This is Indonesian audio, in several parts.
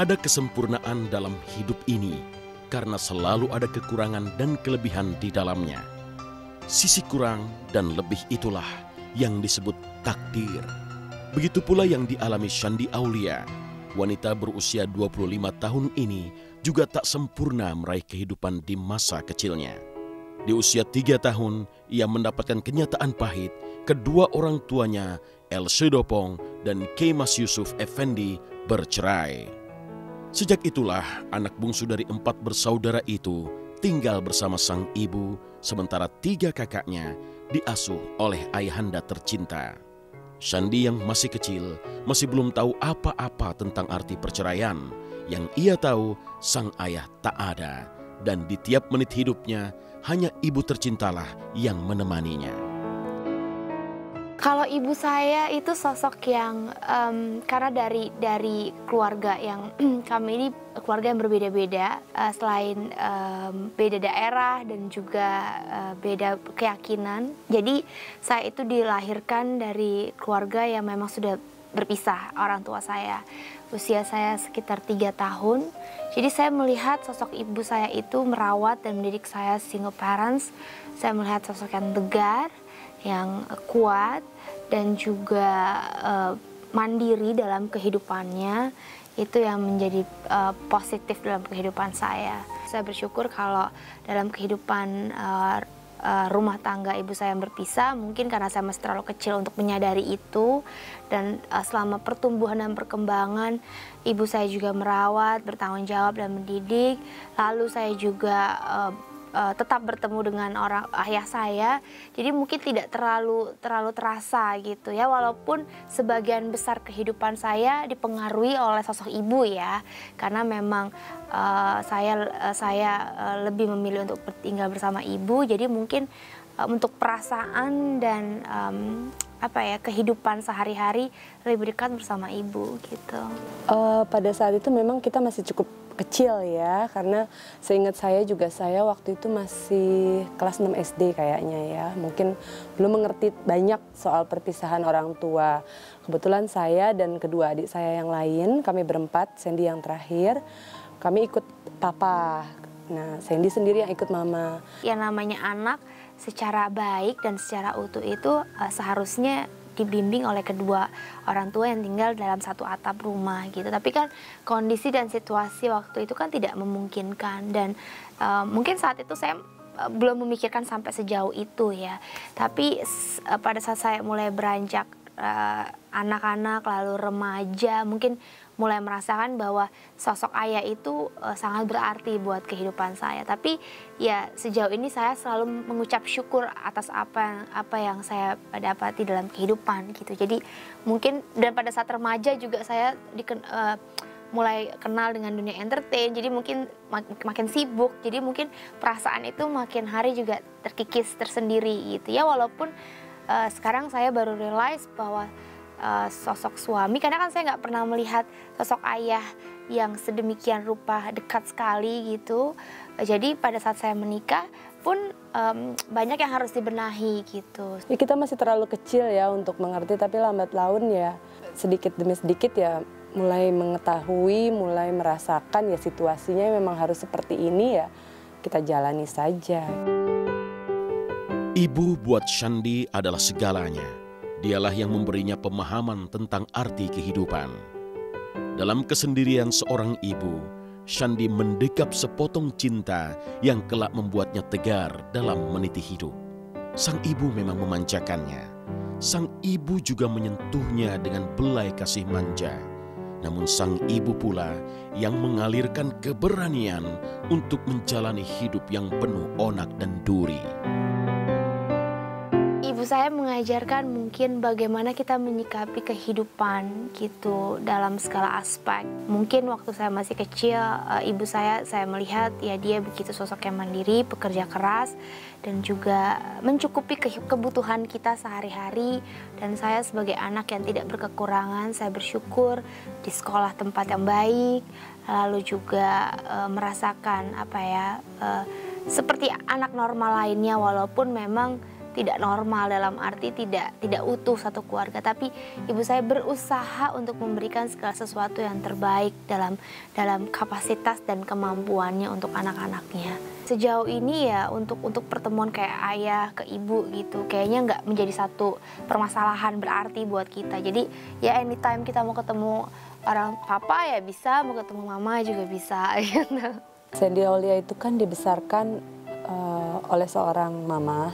ada kesempurnaan dalam hidup ini karena selalu ada kekurangan dan kelebihan di dalamnya. Sisi kurang dan lebih itulah yang disebut takdir. Begitu pula yang dialami Shandy Aulia. Wanita berusia 25 tahun ini juga tak sempurna meraih kehidupan di masa kecilnya. Di usia 3 tahun, ia mendapatkan kenyataan pahit kedua orang tuanya, El Sedopong dan Kemas Yusuf Effendi, bercerai. Sejak itulah anak bungsu dari 4 bersaudara itu tinggal bersama sang ibu, sementara 3 kakaknya diasuh oleh ayahanda tercinta. Shandy yang masih kecil masih belum tahu apa-apa tentang arti perceraian. Yang ia tahu, sang ayah tak ada dan di tiap menit hidupnya hanya ibu tercintalah yang menemaninya. Kalau ibu saya itu sosok yang karena dari keluarga yang kami ini keluarga yang berbeda-beda, selain beda daerah dan juga beda keyakinan. Jadi saya itu dilahirkan dari keluarga yang memang sudah berpisah orang tua saya. Usia saya sekitar 3 tahun. Jadi saya melihat sosok ibu saya itu merawat dan mendidik saya single parents. Saya melihat sosok yang tegar, yang kuat dan juga mandiri dalam kehidupannya. Itu yang menjadi positif dalam kehidupan saya. Saya bersyukur kalau dalam kehidupan rumah tangga ibu saya yang berpisah, mungkin karena saya masih terlalu kecil untuk menyadari itu, dan selama pertumbuhan dan perkembangan ibu saya juga merawat, bertanggung jawab dan mendidik. Lalu saya juga tetap bertemu dengan ayah saya, jadi mungkin tidak terlalu terasa gitu ya, walaupun sebagian besar kehidupan saya dipengaruhi oleh sosok ibu ya, karena memang saya lebih memilih untuk tinggal bersama ibu, jadi mungkin untuk perasaan dan kehidupan sehari-hari lebih dekat bersama ibu gitu. Pada saat itu memang kita masih cukup kecil ya, karena seingat saya juga saya waktu itu masih kelas 6 SD kayaknya ya. Mungkin belum mengerti banyak soal perpisahan orang tua. Kebetulan saya dan kedua adik saya yang lain, kami berempat, Sandy yang terakhir, kami ikut papa. Nah, Sandy sendiri yang ikut mama. Yang namanya anak secara baik dan secara utuh itu seharusnya dibimbing oleh kedua orang tua yang tinggal dalam satu atap rumah gitu. Tapi kan kondisi dan situasi waktu itu kan tidak memungkinkan, dan mungkin saat itu saya belum memikirkan sampai sejauh itu ya. Tapi pada saat saya mulai beranjak anak-anak lalu remaja, mungkin mulai merasakan bahwa sosok ayah itu sangat berarti buat kehidupan saya. Tapi ya sejauh ini saya selalu mengucap syukur atas apa yang saya dapati dalam kehidupan gitu. Jadi mungkin dan pada saat remaja juga saya mulai kenal dengan dunia entertain, jadi mungkin makin sibuk, jadi mungkin perasaan itu makin hari juga terkikis tersendiri gitu ya. Walaupun sekarang saya baru realize bahwa sosok suami, karena kan saya nggak pernah melihat sosok ayah yang sedemikian rupa dekat sekali gitu. Jadi pada saat saya menikah pun banyak yang harus dibenahi gitu. Ya, kita masih terlalu kecil ya untuk mengerti, tapi lambat laun ya sedikit demi sedikit ya mulai mengetahui, mulai merasakan ya situasinya memang harus seperti ini, ya kita jalani saja. Ibu buat Shandy adalah segalanya. Dialah yang memberinya pemahaman tentang arti kehidupan. Dalam kesendirian seorang ibu, Shandy mendekap sepotong cinta yang kelak membuatnya tegar dalam meniti hidup. Sang ibu memang memanjakannya. Sang ibu juga menyentuhnya dengan belai kasih manja. Namun sang ibu pula yang mengalirkan keberanian untuk menjalani hidup yang penuh onak dan duri. Ibu saya mengajarkan mungkin bagaimana kita menyikapi kehidupan gitu dalam segala aspek. Mungkin waktu saya masih kecil, ibu saya melihat ya dia begitu sosok yang mandiri, pekerja keras, dan juga mencukupi kebutuhan kita sehari-hari. Dan saya sebagai anak yang tidak berkekurangan, saya bersyukur di sekolah tempat yang baik, lalu juga merasakan seperti anak normal lainnya, walaupun memang normal, dalam arti tidak utuh satu keluarga, tapi ibu saya berusaha untuk memberikan segala sesuatu yang terbaik dalam kapasitas dan kemampuannya untuk anak-anaknya. Sejauh ini ya untuk pertemuan kayak ayah ke ibu gitu kayaknya nggak menjadi satu permasalahan berarti buat kita. Jadi ya anytime kita mau ketemu orang papa ya bisa, mau ketemu mama juga bisa gitu. Sandy Aulia itu kan dibesarkan oleh seorang mama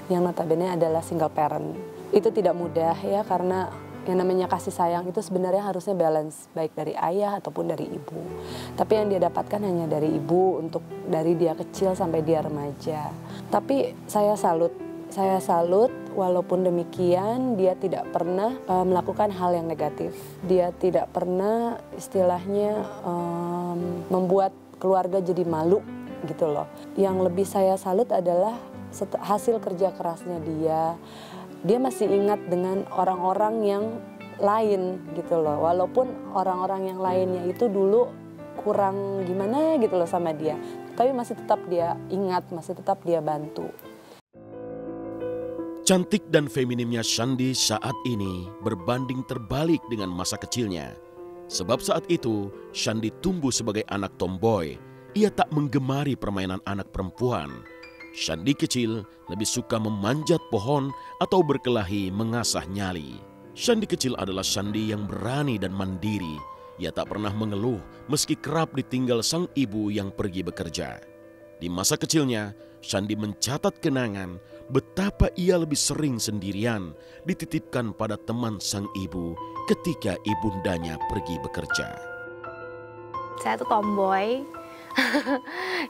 yang notabene adalah single parent. Itu tidak mudah ya, karena yang namanya kasih sayang itu sebenarnya harusnya balance, baik dari ayah ataupun dari ibu. Tapi yang dia dapatkan hanya dari ibu untuk dari dia kecil sampai dia remaja. Tapi saya salut walaupun demikian dia tidak pernah melakukan hal yang negatif. Dia tidak pernah istilahnya membuat keluarga jadi malu gitu loh. Yang lebih saya salut adalah hasil kerja kerasnya dia masih ingat dengan orang-orang yang lain gitu loh. Walaupun orang-orang yang lainnya itu dulu kurang gimana gitu loh sama dia, tapi masih tetap dia ingat, masih tetap dia bantu. Cantik dan feminimnya Shandy saat ini berbanding terbalik dengan masa kecilnya. Sebab saat itu Shandy tumbuh sebagai anak tomboy. Ia tak menggemari permainan anak perempuan. Shandy kecil lebih suka memanjat pohon atau berkelahi mengasah nyali. Shandy kecil adalah Shandy yang berani dan mandiri. Ia tak pernah mengeluh meski kerap ditinggal sang ibu yang pergi bekerja. Di masa kecilnya, Shandy mencatat kenangan betapa ia lebih sering sendirian dititipkan pada teman sang ibu ketika ibundanya pergi bekerja. Saya tuh tomboy.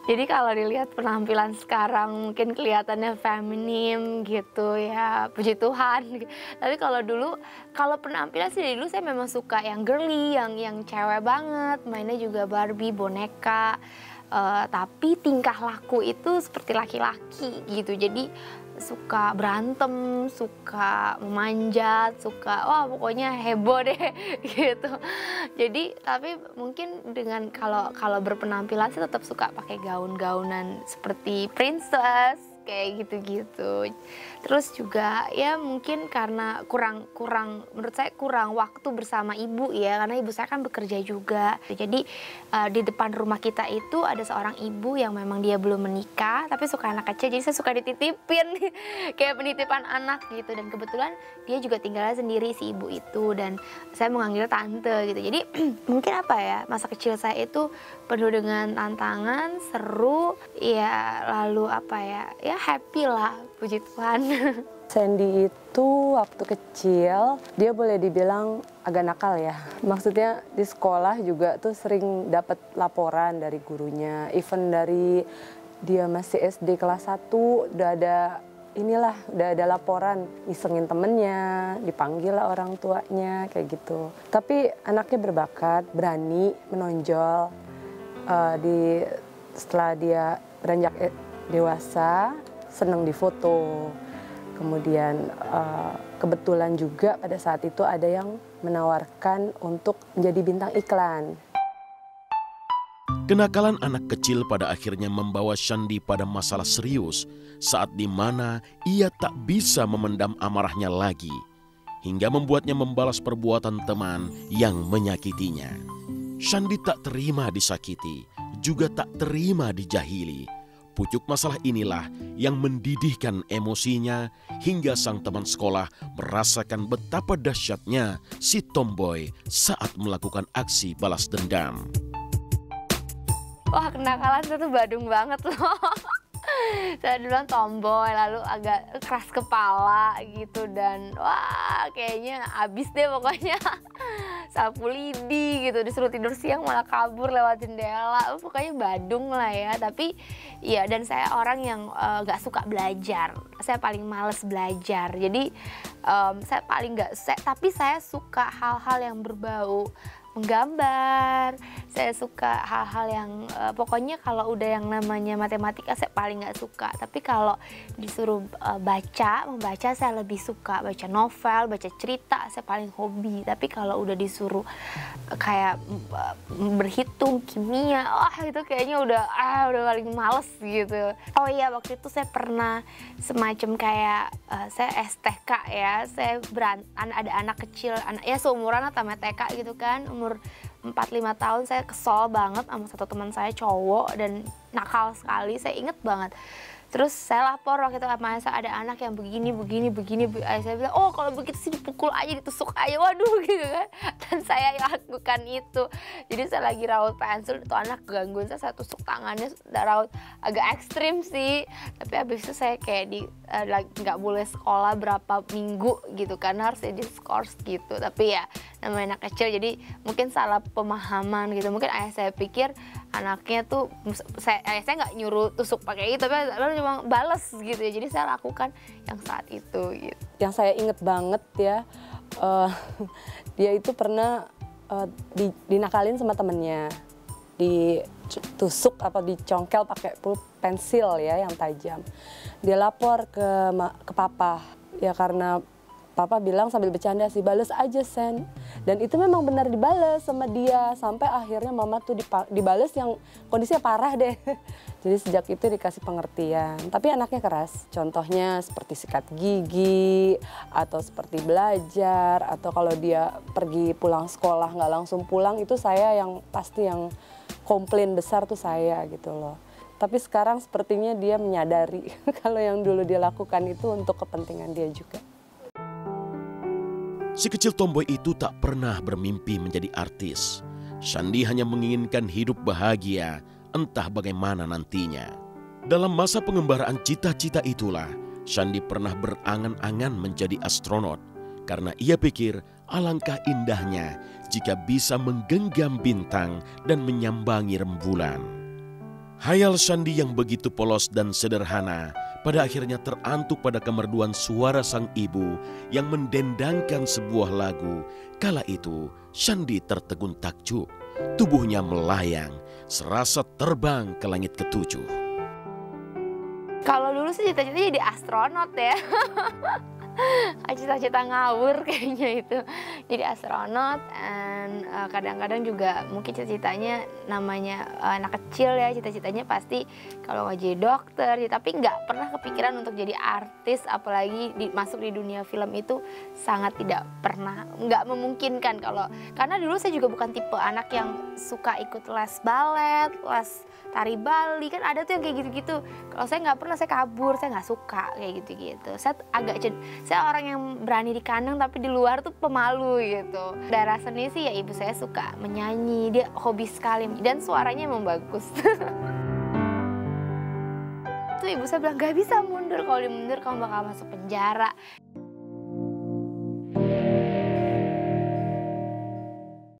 Jadi kalau dilihat penampilan sekarang mungkin kelihatannya feminim gitu ya, puji Tuhan. Tapi kalau dulu, kalau penampilan sih dari dulu saya memang suka yang girly, yang cewek banget, mainnya juga Barbie, boneka. Tapi tingkah laku itu seperti laki-laki gitu. Jadi suka berantem, suka memanjat, suka wah pokoknya heboh deh gitu. Jadi tapi mungkin dengan kalau berpenampilan sih tetap suka pakai gaun-gaunan seperti princess kayak gitu-gitu. Terus juga ya mungkin karena kurang menurut saya kurang waktu bersama ibu ya, karena ibu saya kan bekerja juga. Jadi di depan rumah kita itu ada seorang ibu yang memang dia belum menikah tapi suka anak kecil, jadi saya suka dititipin kayak penitipan anak gitu. Dan kebetulan dia juga tinggalnya sendiri si ibu itu, dan saya menganggil tante gitu. Jadi mungkin apa ya, masa kecil saya itu penuh dengan tantangan, seru ya, lalu apa ya happy lah, puji Tuhan. Sandy itu waktu kecil dia boleh dibilang agak nakal ya. Maksudnya di sekolah juga tuh sering dapat laporan dari gurunya. Even dari dia masih SD kelas 1 udah ada laporan, isengin temennya, dipanggil lah orang tuanya kayak gitu. Tapi anaknya berbakat, berani, menonjol. Setelah dia beranjak dewasa, senang difoto. Kemudian kebetulan juga pada saat itu ada yang menawarkan untuk menjadi bintang iklan. Kenakalan anak kecil pada akhirnya membawa Shandy pada masalah serius saat di mana ia tak bisa memendam amarahnya lagi hingga membuatnya membalas perbuatan teman yang menyakitinya. Shandy tak terima disakiti, juga tak terima dijahili. Pucuk masalah inilah yang mendidihkan emosinya hingga sang teman sekolah merasakan betapa dahsyatnya si tomboy saat melakukan aksi balas dendam. Wah, kenakalan saya tuh badung banget loh. Saya duluan tomboy, lalu agak keras kepala gitu, dan wah kayaknya abis deh pokoknya. Sapu lidi gitu, disuruh tidur siang malah kabur lewat jendela. Pokoknya badung lah ya. Tapi ya, dan saya orang yang gak suka belajar. Saya paling males belajar. Jadi saya paling tapi saya suka hal-hal yang berbau menggambar, saya suka hal-hal yang pokoknya kalau udah yang namanya matematika saya paling nggak suka. Tapi kalau disuruh membaca saya lebih suka. Baca novel, baca cerita saya paling hobi. Tapi kalau udah disuruh kayak berhitung, kimia, itu kayaknya udah paling males gitu. Oh iya, waktu itu saya pernah semacam kayak saya STK ya, ada anak kecil, ya seumuran atau TK gitu kan, umur 4-5 tahun. Saya kesel banget sama satu teman saya cowok dan nakal sekali, saya inget banget. Terus saya lapor waktu itu sama saya, ada anak yang begini. Saya bilang, oh kalau begitu sih dipukul aja, ditusuk aja, waduh gitu kan. Dan saya lakukan itu. Jadi saya lagi raut pensil, itu anak gangguin saya tusuk tangannya, raut agak ekstrim sih. Tapi habis itu saya kayak nggak boleh sekolah berapa minggu gitu, karena harus diskors gitu. Tapi ya namanya anak kecil, jadi mungkin salah pemahaman gitu. Mungkin ayah saya pikir anaknya tuh, ayah saya nggak nyuruh tusuk pakai itu, tapi cuma bales gitu ya. Jadi saya lakukan yang saat itu gitu. Yang saya inget banget ya, dia itu pernah dinakalin sama temennya, ditusuk atau dicongkel pakai pensil ya yang tajam. Dia lapor ke papa ya, karena papa bilang sambil bercanda sih, bales aja Sen. Dan itu memang benar dibales sama dia, sampai akhirnya mama tuh dibales yang kondisinya parah deh. Jadi sejak itu dikasih pengertian. Tapi anaknya keras, contohnya seperti sikat gigi, atau seperti belajar, atau kalau dia pergi pulang sekolah nggak langsung pulang, itu saya yang pasti yang komplain besar tuh saya gitu loh. Tapi sekarang sepertinya dia menyadari kalau yang dulu dia lakukan itu untuk kepentingan dia juga. Si kecil tomboy itu tak pernah bermimpi menjadi artis. Shandy hanya menginginkan hidup bahagia, entah bagaimana nantinya. Dalam masa pengembaraan cita-cita itulah, Shandy pernah berangan-angan menjadi astronot. Karena ia pikir alangkah indahnya jika bisa menggenggam bintang dan menyambangi rembulan. Hayal Shandy yang begitu polos dan sederhana pada akhirnya terantuk pada kemerduan suara sang ibu yang mendendangkan sebuah lagu. Kala itu Shandy tertegun takjub, tubuhnya melayang, serasa terbang ke langit ketujuh. Kalau dulu sih cita-citanya jadi astronot ya. Cita-cita ngawur kayaknya itu, jadi astronot. Dan kadang-kadang juga mungkin cita-citanya namanya anak kecil ya, cita-citanya pasti kalau nggak jadi dokter, tapi nggak pernah kepikiran untuk jadi artis, apalagi masuk di dunia film itu sangat tidak pernah, nggak memungkinkan. Karena dulu saya juga bukan tipe anak yang suka ikut les balet, les tari Bali, kan ada tuh yang kayak gitu-gitu. Kalau saya nggak pernah, saya kabur, saya nggak suka kayak gitu-gitu. Saya orang yang berani di kandang tapi di luar tuh pemalu gitu. Darah seni sih ya ibu saya suka menyanyi, dia hobi sekali dan suaranya emang bagus. Tuh ibu saya bilang, gak bisa mundur, kalau dia mundur kamu bakal masuk penjara.